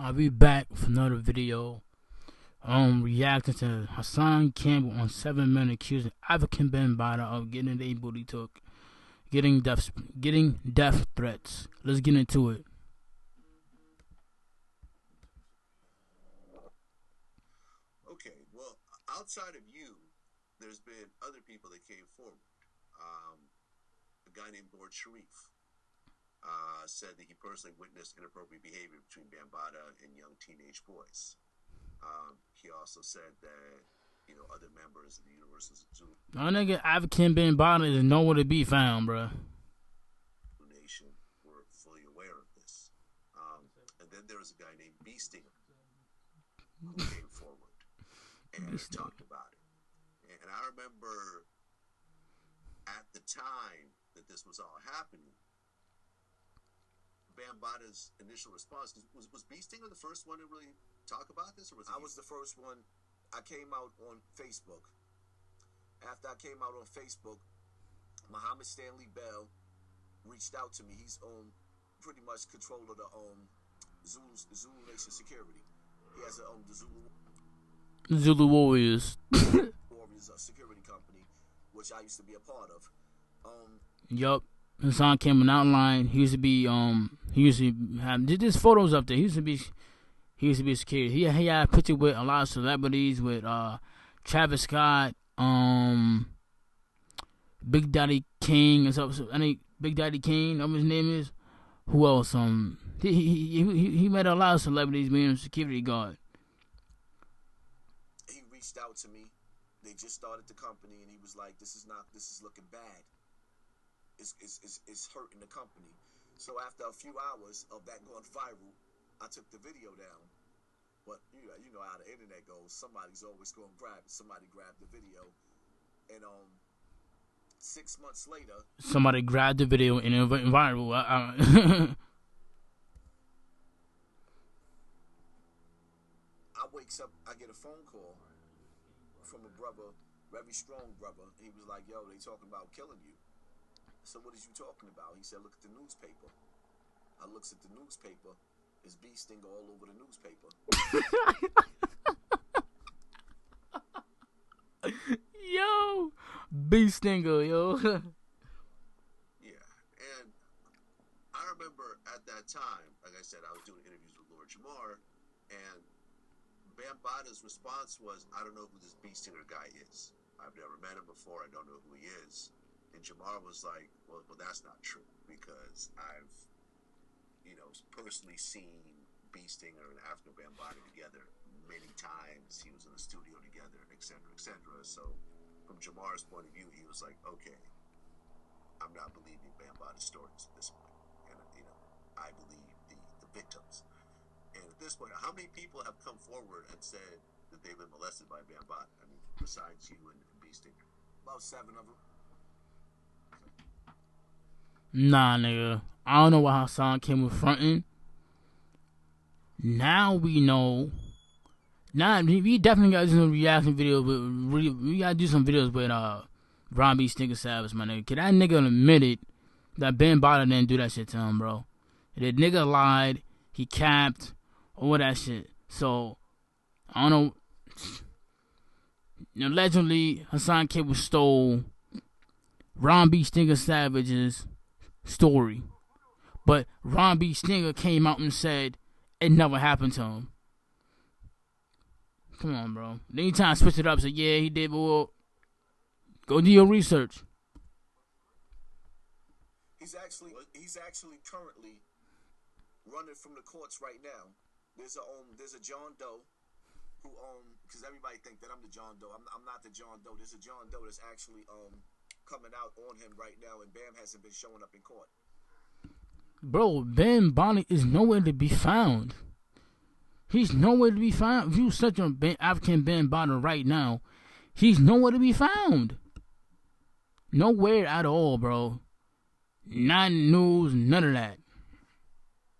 I'll be back with another video. Reacting to Hassan Campbell on 7 men accusing African Bambaataa of getting their booty took, getting death threats. Let's get into it. Okay, well, outside of you, there's been other people that came forward. A guy named Lord Sharif said that he personally witnessed inappropriate behavior between Bambaataa and young teenage boys. He also said that, other members of the Universal Zulu My nigga African Bambaataa is nowhere to be found, bro. Nation were fully aware of this. And then there was a guy named B Stinger who came forward and talked about it. And I remember at the time that this was all happening, Bambaataa's initial response was B Stinger the first one to really talk about this, or was I was the first one. I came out on Facebook. After I came out on Facebook, Muhammad Stanley Bell reached out to me. He's pretty much control of the Zulu Nation security. He has the Zulu Warriors security company, which I used to be a part of. Yup. Hassan Campbell outline. He used to have there's photos up there. He used to be security. He had a picture with a lot of celebrities, with Travis Scott, Big Daddy King, Big Daddy King, what his name is. Who else? He met a lot of celebrities being a security guard. He reached out to me. They just started the company, and he was like, "This is looking bad. It's hurting the company." So after a few hours of that going viral, I took the video down. But you know how the internet goes. Somebody's always going to grab it. Somebody grabbed the video, and 6 months later, somebody grabbed the video and it went viral. I wakes up, I get a phone call from a brother, very strong brother. He was like, "Yo, they talking about killing you." So what is you talking about? He said, "Look at the newspaper." I looks at the newspaper. There's bee stinger all over the newspaper. Yo, bee stinger, yo. Yeah, and I remember at that time, like I said, I was doing interviews with Lord Jamar, and Bambaataa's response was, "I don't know who this bee stinger guy is. I've never met him before. I don't know who he is." And Jamar was like, well, that's not true, because I've, personally seen B Stinger and African Bambaataa together many times. He was in the studio together, etc., etc. So from Jamar's point of view, he was like, okay, I'm not believing Bambaataa's stories at this point. And, I believe the victims. And at this point, how many people have come forward and said that they've been molested by Bambaataa? I mean, besides you and B Stinger? About 7 of them. Nah, nigga. I don't know why Hassan came with fronting. Now we know. Now we definitely gotta do some reaction videos, but we gotta do some videos with Ron B. Stinker Savage, my nigga. Cause that nigga admitted that Bambaataa didn't do that shit to him, bro. That nigga lied, he capped, all that shit. So I don't know. Allegedly, Hassan Campbell stole Ron B. Stinker Savage's story, but Ron B. Stinger came out and said it never happened to him. Come on, bro. Then you trying to switch it up, say, yeah, he did, but well, go do your research. He's actually currently running from the courts right now. There's a John Doe who because everybody think that I'm the John Doe. I'm not the John Doe. There's a John Doe that's actually coming out on him right now, and Bam hasn't been showing up in court. Bro, Bambaataa is nowhere to be found. He's nowhere to be found. If you search on African Bambaataa right now, he's nowhere to be found. Nowhere at all, bro. Not news, none of that.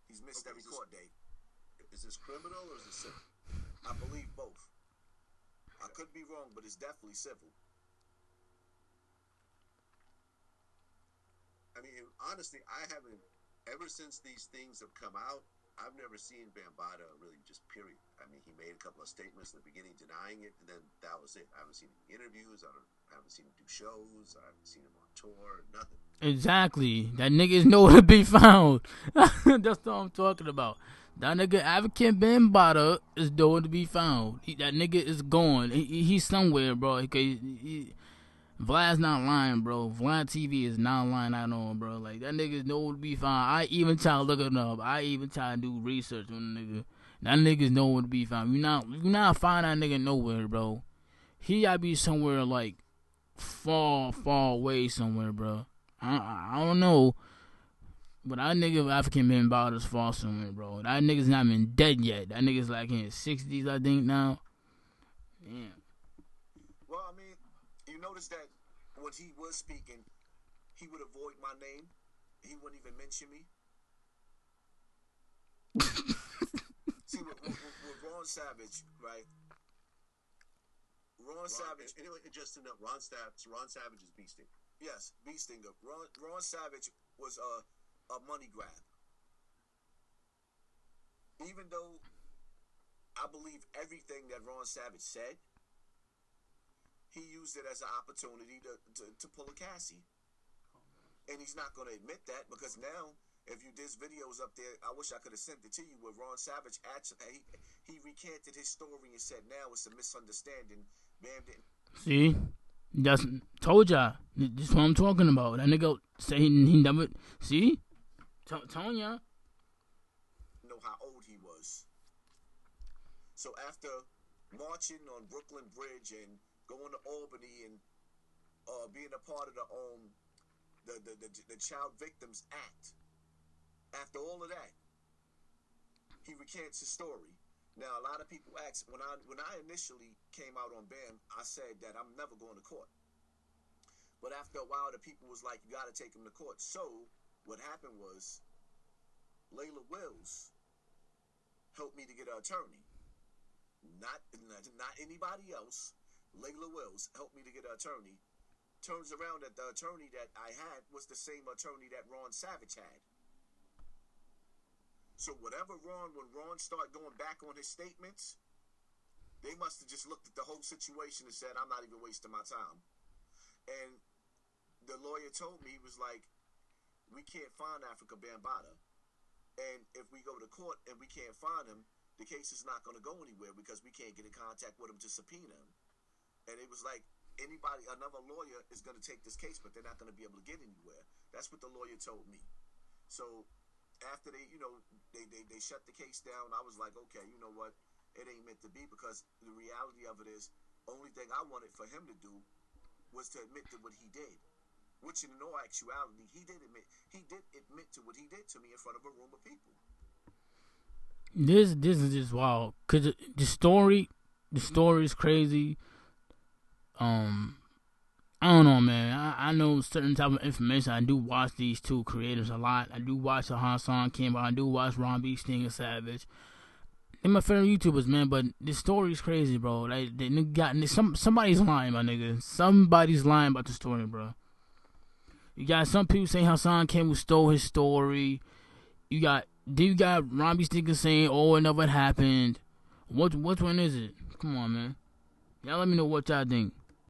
He's missed every court date. Is this criminal or is it civil? I believe both. I could be wrong, but it's definitely civil. I mean, honestly, I haven't, ever since these things have come out, I've never seen Bambaataa really just period. I mean, he made a couple of statements in the beginning denying it, and then that was it. I haven't seen any interviews. I haven't seen him do shows. I haven't seen him on tour. Nothing. Exactly. That nigga is nowhere to be found. That's what I'm talking about. That nigga African Bambaataa is nowhere to be found. That nigga is gone. He's somewhere, bro. Vlad's not lying, bro. Vlad TV is not lying at all, bro. Like, that nigga is nowhere to be found. I even try to look it up. I even try to do research on the nigga. That nigga's nowhere to be found. You not find that nigga nowhere, bro. He gotta be somewhere, like, far, far away somewhere, bro. I don't know. But that nigga African Bambaataa is far somewhere, bro. That nigga's not even dead yet. That nigga's like in his 60s, I think, now. Damn. Well, I mean, you notice that when he was speaking, he would avoid my name. He wouldn't even mention me. See, with Ron Savage, right? Ron Savage. Anyway, just to know, Ron Savage is Bee Stinger. Yes, Bee Stinger. Ron Savage was a money grab. Even though I believe everything that Ron Savage said, he used it as an opportunity to pull a Cassie. And he's not going to admit that, because now, if there's videos up there, I wish I could have sent it to you, where Ron Savage actually, he recanted his story and said now it's a misunderstanding. Bam didn't. See? That's told y'all. This is what I'm talking about. That nigga say he never. See? Telling y'all. Know how old he was. So after marching on Brooklyn Bridge and going to Albany and being a part of the Child Victims Act, after all of that, he recants his story. Now, a lot of people ask, when I initially came out on BAM, I said that I'm never going to court. But after a while, the people was like, you got to take him to court. So what happened was, Layla Wills helped me to get an attorney. Not anybody else. Layla Wills helped me to get an attorney. Turns around that the attorney that I had was the same attorney that Ron Savage had. So when Ron started going back on his statements, they must have just looked at the whole situation and said, I'm not even wasting my time. And the lawyer told me, he was like, we can't find Africa Bambaataa. And if we go to court and we can't find him, the case is not going to go anywhere, because we can't get in contact with him to subpoena him. And it was like, another lawyer is going to take this case, but they're not going to be able to get anywhere. That's what the lawyer told me. So after they shut the case down, I was like, okay, you know what? It ain't meant to be, because the reality of it is, only thing I wanted for him to do was to admit to what he did. Which in all actuality, he did admit to what he did to me in front of a room of people. This is just wild. Cause the story is crazy. I don't know, man. I know certain type of information. I do watch these two creators a lot. I do watch the Hassan, Campbell. I do watch Ron B. Stinger Savage. They're my favorite YouTubers, man. But this story is crazy, bro. Like, somebody's lying, my nigga. Somebody's lying about the story, bro. You got some people saying Hassan Campbell stole his story. You got Ron B. Stinger saying, oh, it never happened. Which one is it? Come on, man. Y'all let me know what y'all think.